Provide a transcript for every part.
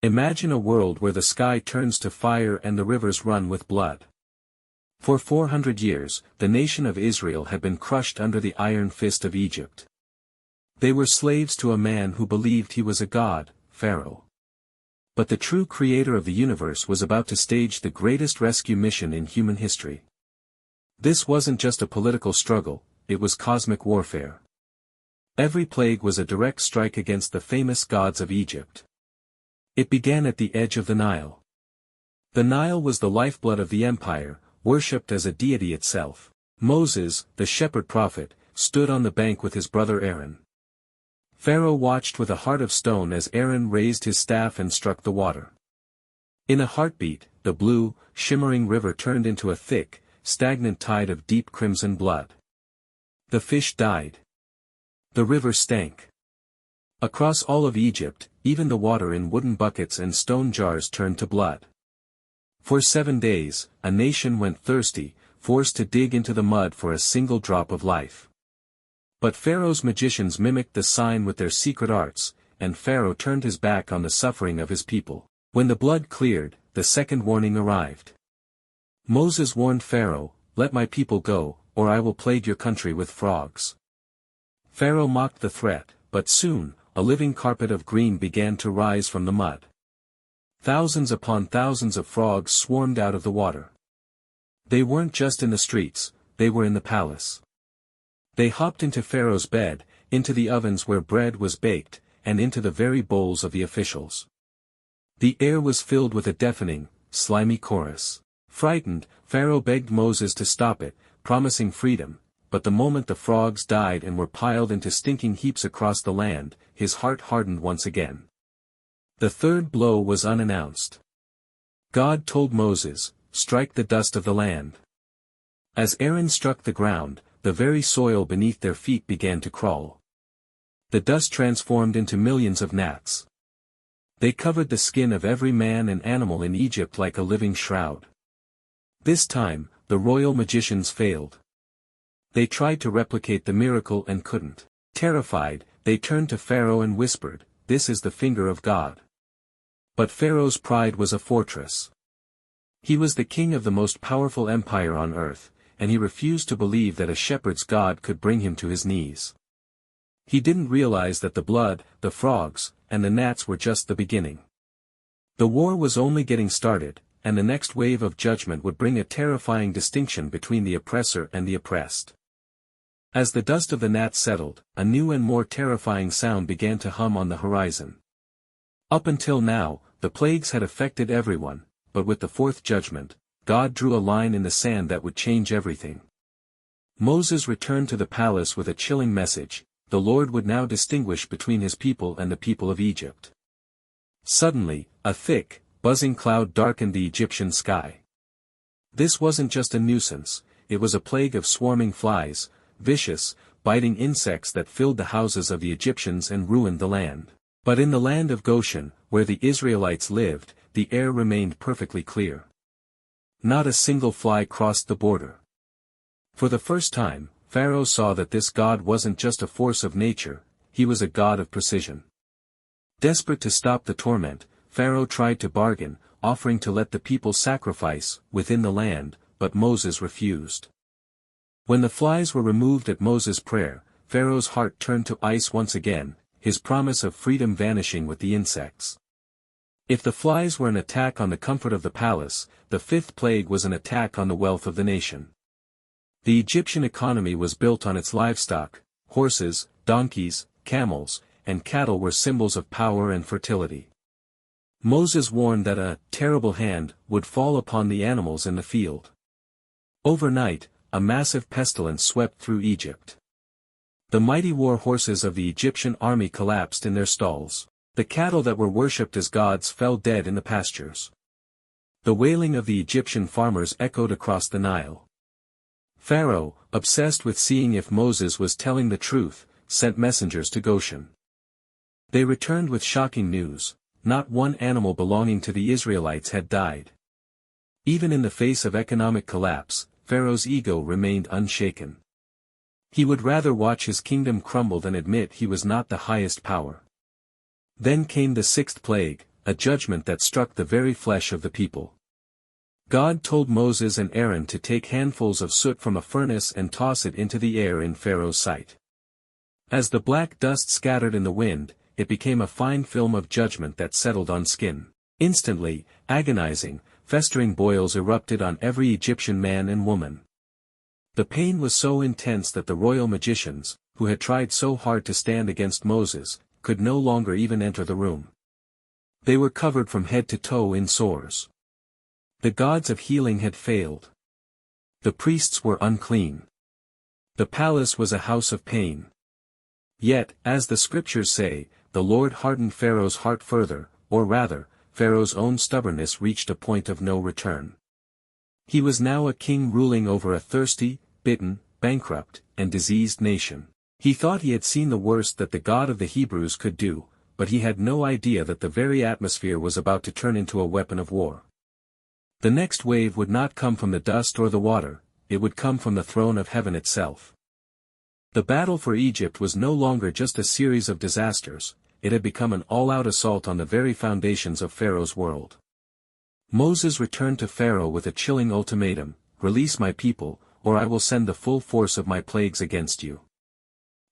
Imagine a world where the sky turns to fire and the rivers run with blood. For 400 years, the nation of Israel had been crushed under the iron fist of Egypt. They were slaves to a man who believed he was a god, Pharaoh. But the true creator of the universe was about to stage the greatest rescue mission in human history. This wasn't just a political struggle, it was cosmic warfare. Every plague was a direct strike against the famous gods of Egypt. It began at the edge of the Nile. The Nile was the lifeblood of the empire, worshipped as a deity itself. Moses, the shepherd prophet, stood on the bank with his brother Aaron. Pharaoh watched with a heart of stone as Aaron raised his staff and struck the water. In a heartbeat, the blue, shimmering river turned into a thick, stagnant tide of deep crimson blood. The fish died. The river stank. Across all of Egypt, even the water in wooden buckets and stone jars turned to blood. For 7 days, a nation went thirsty, forced to dig into the mud for a single drop of life. But Pharaoh's magicians mimicked the sign with their secret arts, and Pharaoh turned his back on the suffering of his people. When the blood cleared, the second warning arrived. Moses warned Pharaoh, "Let my people go, or I will plague your country with frogs." Pharaoh mocked the threat, but soon, a living carpet of green began to rise from the mud. Thousands upon thousands of frogs swarmed out of the water. They weren't just in the streets, they were in the palace. They hopped into Pharaoh's bed, into the ovens where bread was baked, and into the very bowls of the officials. The air was filled with a deafening, slimy chorus. Frightened, Pharaoh begged Moses to stop it, promising freedom, but the moment the frogs died and were piled into stinking heaps across the land, his heart hardened once again. The third blow was unannounced. God told Moses, "Strike the dust of the land." As Aaron struck the ground, the very soil beneath their feet began to crawl. The dust transformed into millions of gnats. They covered the skin of every man and animal in Egypt like a living shroud. This time, the royal magicians failed. They tried to replicate the miracle and couldn't. Terrified, they turned to Pharaoh and whispered, "This is the finger of God." But Pharaoh's pride was a fortress. He was the king of the most powerful empire on earth, and he refused to believe that a shepherd's god could bring him to his knees. He didn't realize that the blood, the frogs, and the gnats were just the beginning. The war was only getting started, and the next wave of judgment would bring a terrifying distinction between the oppressor and the oppressed. As the dust of the gnats settled, a new and more terrifying sound began to hum on the horizon. Up until now, the plagues had affected everyone, but with the fourth judgment, God drew a line in the sand that would change everything. Moses returned to the palace with a chilling message: the Lord would now distinguish between his people and the people of Egypt. Suddenly, a thick, buzzing cloud darkened the Egyptian sky. This wasn't just a nuisance, it was a plague of swarming flies, vicious, biting insects that filled the houses of the Egyptians and ruined the land. But in the land of Goshen, where the Israelites lived, the air remained perfectly clear. Not a single fly crossed the border. For the first time, Pharaoh saw that this God wasn't just a force of nature, he was a God of precision. Desperate to stop the torment, Pharaoh tried to bargain, offering to let the people sacrifice within the land, but Moses refused. When the flies were removed at Moses' prayer, Pharaoh's heart turned to ice once again, his promise of freedom vanishing with the insects. If the flies were an attack on the comfort of the palace, the fifth plague was an attack on the wealth of the nation. The Egyptian economy was built on its livestock. Horses, donkeys, camels, and cattle were symbols of power and fertility. Moses warned that a terrible hand would fall upon the animals in the field. Overnight, a massive pestilence swept through Egypt. The mighty war horses of the Egyptian army collapsed in their stalls. The cattle that were worshipped as gods fell dead in the pastures. The wailing of the Egyptian farmers echoed across the Nile. Pharaoh, obsessed with seeing if Moses was telling the truth, sent messengers to Goshen. They returned with shocking news: not one animal belonging to the Israelites had died. Even in the face of economic collapse, Pharaoh's ego remained unshaken. He would rather watch his kingdom crumble than admit he was not the highest power. Then came the sixth plague, a judgment that struck the very flesh of the people. God told Moses and Aaron to take handfuls of soot from a furnace and toss it into the air in Pharaoh's sight. As the black dust scattered in the wind, it became a fine film of judgment that settled on skin. Instantly, agonizing, festering boils erupted on every Egyptian man and woman. The pain was so intense that the royal magicians, who had tried so hard to stand against Moses, could no longer even enter the room. They were covered from head to toe in sores. The gods of healing had failed. The priests were unclean. The palace was a house of pain. Yet, as the scriptures say, the Lord hardened Pharaoh's heart further, or rather, Pharaoh's own stubbornness reached a point of no return. He was now a king ruling over a thirsty, bitten, bankrupt, and diseased nation. He thought he had seen the worst that the God of the Hebrews could do, but he had no idea that the very atmosphere was about to turn into a weapon of war. The next wave would not come from the dust or the water, it would come from the throne of heaven itself. The battle for Egypt was no longer just a series of disasters, it had become an all-out assault on the very foundations of Pharaoh's world. Moses returned to Pharaoh with a chilling ultimatum: "Release my people, or I will send the full force of my plagues against you."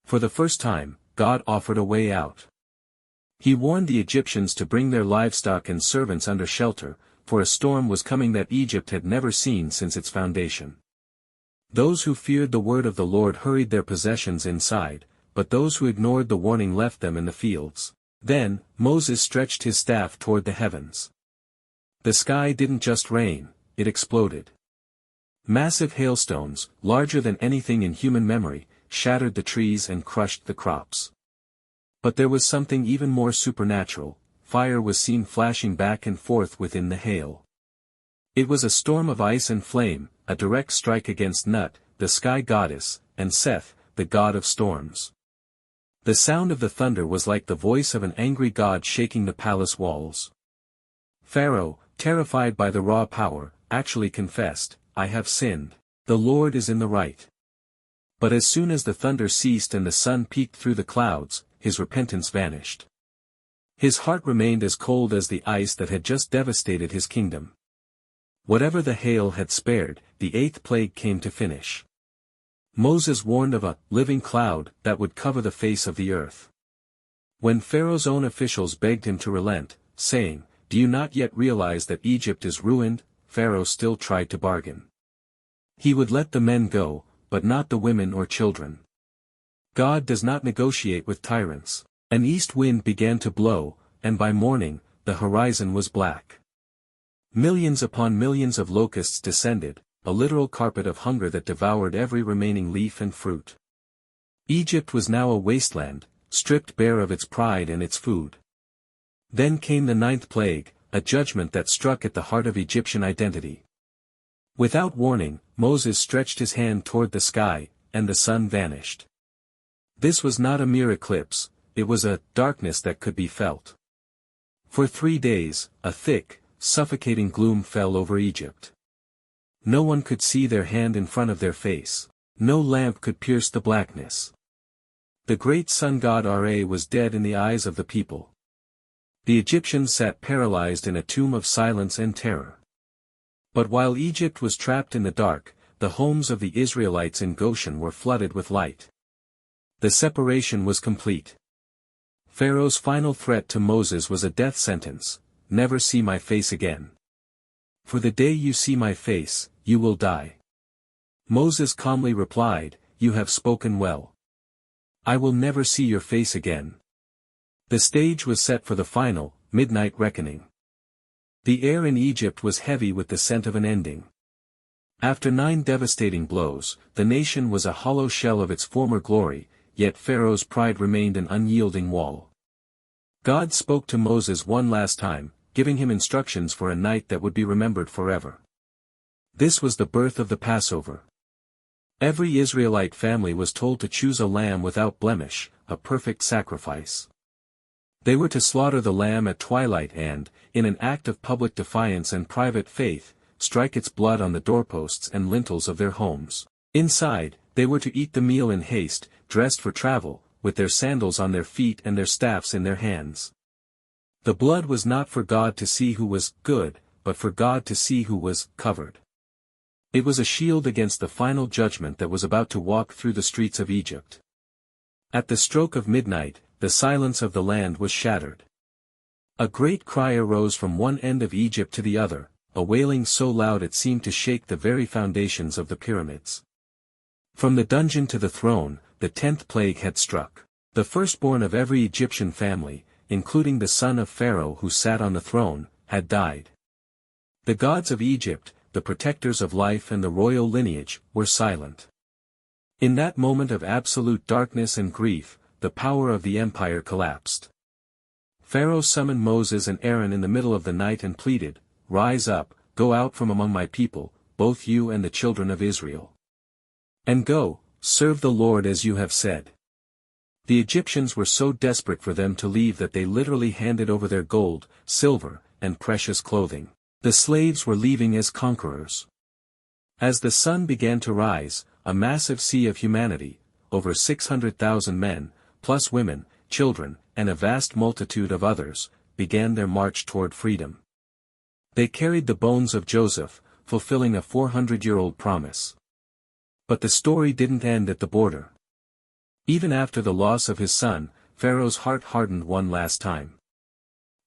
For the first time, God offered a way out. He warned the Egyptians to bring their livestock and servants under shelter, for a storm was coming that Egypt had never seen since its foundation. Those who feared the word of the Lord hurried their possessions inside, but those who ignored the warning left them in the fields. Then, Moses stretched his staff toward the heavens. The sky didn't just rain, it exploded. Massive hailstones, larger than anything in human memory, shattered the trees and crushed the crops. But there was something even more supernatural: fire was seen flashing back and forth within the hail. It was a storm of ice and flame, a direct strike against Nut, the sky goddess, and Seth, the god of storms. The sound of the thunder was like the voice of an angry god shaking the palace walls. Pharaoh, terrified by the raw power, actually confessed, "I have sinned. The Lord is in the right." But as soon as the thunder ceased and the sun peeked through the clouds, his repentance vanished. His heart remained as cold as the ice that had just devastated his kingdom. Whatever the hail had spared, the eighth plague came to finish. Moses warned of a living cloud that would cover the face of the earth. When Pharaoh's own officials begged him to relent, saying, "Do you not yet realize that Egypt is ruined?" Pharaoh still tried to bargain. He would let the men go, but not the women or children. God does not negotiate with tyrants. An east wind began to blow, and by morning, the horizon was black. Millions upon millions of locusts descended, a literal carpet of hunger that devoured every remaining leaf and fruit. Egypt was now a wasteland, stripped bare of its pride and its food. Then came the ninth plague, a judgment that struck at the heart of Egyptian identity. Without warning, Moses stretched his hand toward the sky, and the sun vanished. This was not a mere eclipse, it was a darkness that could be felt. For 3 days, a thick, suffocating gloom fell over Egypt. No one could see their hand in front of their face. No lamp could pierce the blackness. The great sun god Ra was dead in the eyes of the people. The Egyptians sat paralyzed in a tomb of silence and terror. But while Egypt was trapped in the dark, the homes of the Israelites in Goshen were flooded with light. The separation was complete. Pharaoh's final threat to Moses was a death sentence: "Never see my face again. For the day you see my face, you will die." Moses calmly replied, "You have spoken well. I will never see your face again." The stage was set for the final, midnight reckoning. The air in Egypt was heavy with the scent of an ending. After 9 devastating blows, the nation was a hollow shell of its former glory, yet Pharaoh's pride remained an unyielding wall. God spoke to Moses one last time, giving him instructions for a night that would be remembered forever. This was the birth of the Passover. Every Israelite family was told to choose a lamb without blemish, a perfect sacrifice. They were to slaughter the lamb at twilight and, in an act of public defiance and private faith, strike its blood on the doorposts and lintels of their homes. Inside, they were to eat the meal in haste, dressed for travel, with their sandals on their feet and their staffs in their hands. The blood was not for God to see who was good, but for God to see who was covered. It was a shield against the final judgment that was about to walk through the streets of Egypt. At the stroke of midnight, the silence of the land was shattered. A great cry arose from one end of Egypt to the other, a wailing so loud it seemed to shake the very foundations of the pyramids. From the dungeon to the throne, the 10th plague had struck. The firstborn of every Egyptian family, including the son of Pharaoh who sat on the throne, had died. The gods of Egypt, the protectors of life and the royal lineage, were silent. In that moment of absolute darkness and grief, the power of the empire collapsed. Pharaoh summoned Moses and Aaron in the middle of the night and pleaded, "Rise up, go out from among my people, both you and the children of Israel. And go, serve the Lord as you have said." The Egyptians were so desperate for them to leave that they literally handed over their gold, silver, and precious clothing. The slaves were leaving as conquerors. As the sun began to rise, a massive sea of humanity, over 600,000 men, plus women, children, and a vast multitude of others, began their march toward freedom. They carried the bones of Joseph, fulfilling a 400-year-old promise. But the story didn't end at the border. Even after the loss of his son, Pharaoh's heart hardened one last time.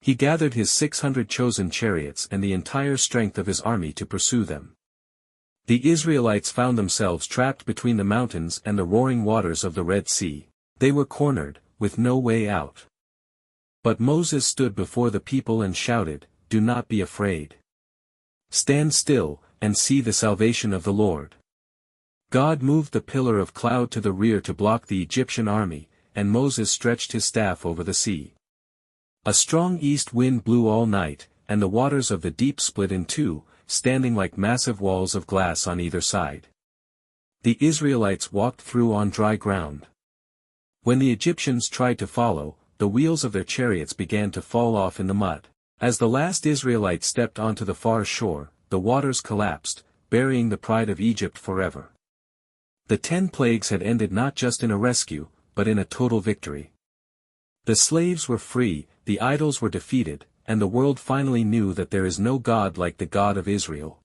He gathered his 600 chosen chariots and the entire strength of his army to pursue them. The Israelites found themselves trapped between the mountains and the roaring waters of the Red Sea. They were cornered, with no way out. But Moses stood before the people and shouted, "Do not be afraid. Stand still, and see the salvation of the Lord." God moved the pillar of cloud to the rear to block the Egyptian army, and Moses stretched his staff over the sea. A strong east wind blew all night, and the waters of the deep split in two, standing like massive walls of glass on either side. The Israelites walked through on dry ground. When the Egyptians tried to follow, the wheels of their chariots began to fall off in the mud. As the last Israelite stepped onto the far shore, the waters collapsed, burying the pride of Egypt forever. The 10 plagues had ended not just in a rescue, but in a total victory. The slaves were free, the idols were defeated, and the world finally knew that there is no God like the God of Israel.